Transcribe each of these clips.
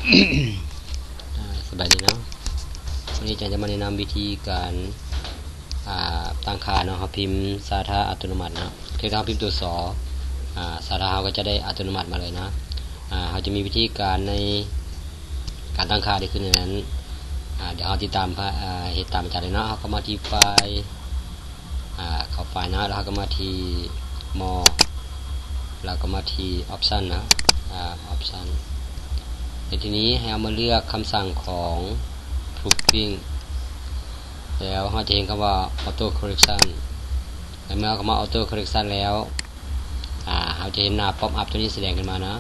สบายดีเนาะวันนี้จะมาแนะนำวิธีการตั้งค่าเนาะครับพิมพ์สาธารณอัตโนมัตินะคือถ้าพิมพ์ตัวสอสาธารณก็จะได้อัตโนมัติมาเลยนะเขาจะมีวิธีการในการตั้งค่าได้ขึ้นในนั้นเดี๋ยวเราติดตามเหตุตามจากเลยนะเขาก็มาที่ไฟล์เข้าไฟล์นะแล้วเขาก็มาที่มอแล้วก็มาที่ออปชันนะออปชันในทีนี้ให้เอามาเลือกคำสั่งของ proofing แล้วเราจะเห็นคำว่า auto correction เมื่อเขามา auto correction แล้วเราจะเห็นหน้า pop up ตัวนี้แสดงขึ้นมานะ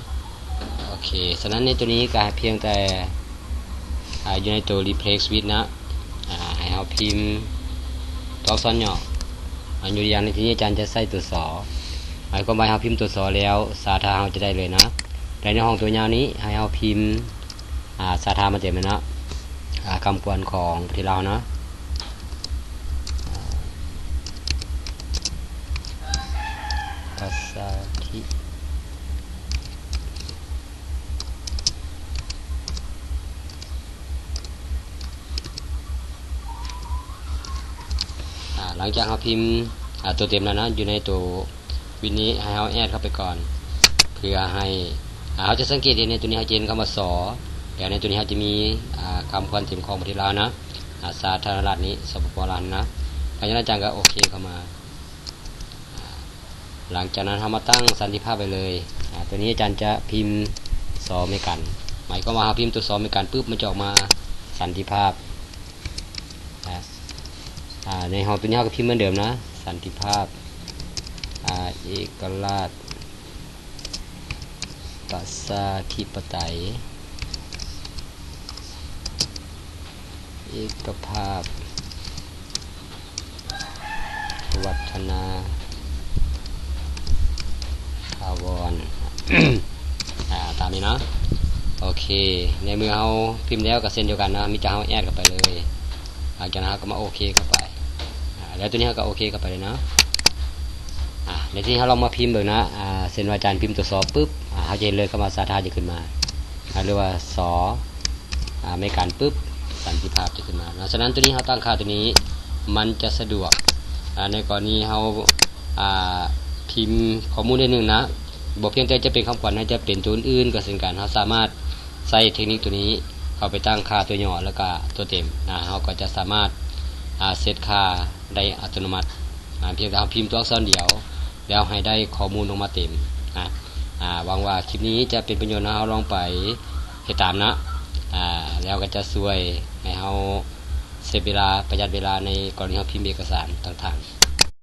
โอเคฉะนั้นในตัวนี้ก็เพียงแต่อยู่ในตัว replace with นะให้เราพิมพ์ตัวอักษรย่ออยู่อย่างในที่นี้อาจารย์จะใส่ตัวสอหมายความว่าเราพิมพ์ตัวสอแล้วสาธารณเราจะได้เลยนะแต่ในห้องตัวยาวนี้ให้เราพิมพ์สาธารณมาเต็มเลยนะคำกวนของประเทศเรานะภาษาที่หลังจากเราพิมพ์ตัวเต็มแล้วนะอยู่ในตัววินนี้ให้เราแอดเข้าไปก่อนเพื่อให้เขาจะสังเกตในตัวนี้เขาจะเห็นคำว่าสอแล้วในตัวนี้เขาจะมีคำควรเต็มของประเทศลาวนะสาธารณรัฐนี้สปปลาวนะหลังจากนั้นอาจารย์ก็โอเคเข้ามาหลังจากนั้นเรามาตั้งสันติภาพไปเลยตัวนี้อาจารย์จะพิมพ์สอไม่กันหมายความว่าเราพิมพ์ตัวสอไม่กันปุ๊บมันจะออกมาสันติภาพในห้องตัวนี้เราก็พิมพ์เหมือนเดิมนะสันติภาพเอกราชประชาธิปไตยเอกภาพวัฒนาถาวร ตามนี้เนาะโอเคในเมื่อเราพิมพ์แล้วกับเส้นเดียวกันนะมิจะเราแอดเข้าไปเลยหลังจากนั้นก็มาโอเคเข้าไปแล้วตัวนี้ก็โอเคเข้าไปเลยนะในที่เราลองมาพิมพ์เลยนะเส้นวาจารย์พิมพ์ตัวสอปุ๊บเขาจะเห็นเลยคำว่าสาธารณจะขึ้นมาหรือว่าสอไม่การปุ๊บสันติภาพจะขึ้นมาฉะนั้นตัวนี้เขาตั้งค่าตัวนี้มันจะสะดวกในกรณีเขาพิมพ์ข้อมูลได้หนึ่งนะบอกเพียงแต่จะเป็นคำขวัญให้จะเป็นตัวอื่นก็เช่นกันเขาสามารถใส่เทคนิคตัวนี้เข้าไปตั้งค่าตัวย่อแล้วก็ตัวเต็มเขาก็จะสามารถเซตค่าได้อัตโนมัติเพียงแต่พิมพ์ตัวอักษรเดียวแล้วให้ได้ข้อมูลออกมาเต็มหวังว่าคลิปนี้จะเป็นประโยชน์นะเราลองไปติดตามนะแล้วก็จะช่วยให้เราเซฟเวลาประหยัดเวลาในกรณีเราพิมพ์เอกสารต่างๆ